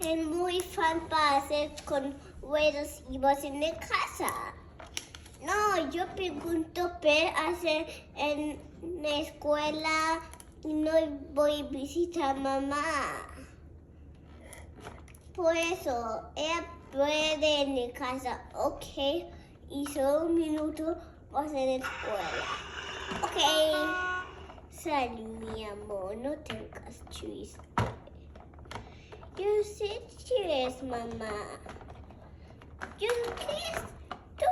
es muy fan para hacer con ruedas y vas en la casa. No, yo pregunto qué hacer en la escuela y no voy a visitar a mamá. Por eso, ella puede en la casa, ok, y solo un minuto vas en la escuela. Ok, salud mi amor, no tengas triste. Yo sé que es mamá. Yo sé tú.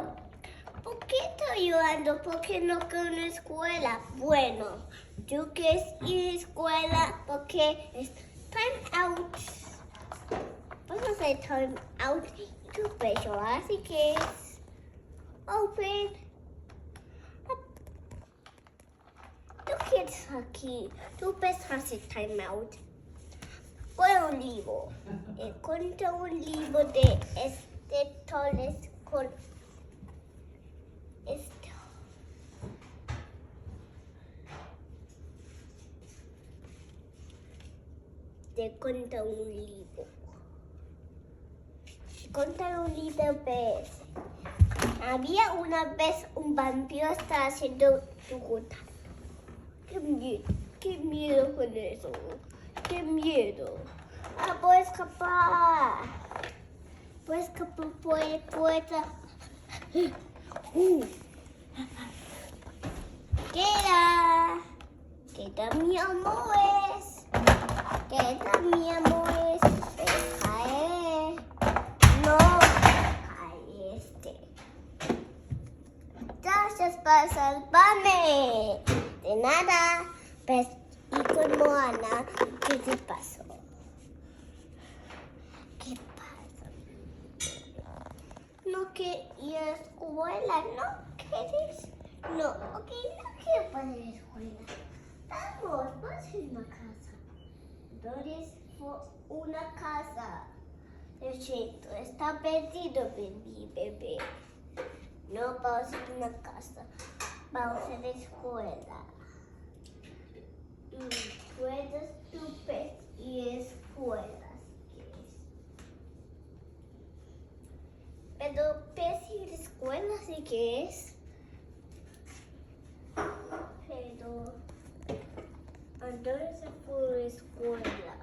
¿Por qué estoy llorando? Porque no quiero ir a la escuela. Bueno, yo quiero ir a la escuela porque es time out. Vamos a hacer time out y tú puedes llorar si quieres. Open. Tú quieres aquí. Tú puedes hacer time out. Con un libro. Encuentro un libro de Torres con esto. Te cuento un libro. Contar un libro vez. Había una vez un vampiro que estaba haciendo yuguta. Qué miedo con eso. Qué miedo. Ah, puedo escapar. Puedo escapar por la puerta. Queda mi amores. Queda mi amores. Cae. No. Cae este. Gracias por salvarme. De nada. Pues, y con Moana, ¿qué te pasó? ¿Qué pasa? No quiero ir a la escuela, ¿no quieres? No, ok, no quiero ir a la escuela. Vamos, vamos a una casa. ¿Dónde es una casa? Lo siento, está perdido, bebé. No vamos a una casa, vamos a la escuela. Ruedas, tupes y escuelas. Pero pes y escuelas sí que es. Pero ¿a dónde se fue la escuela?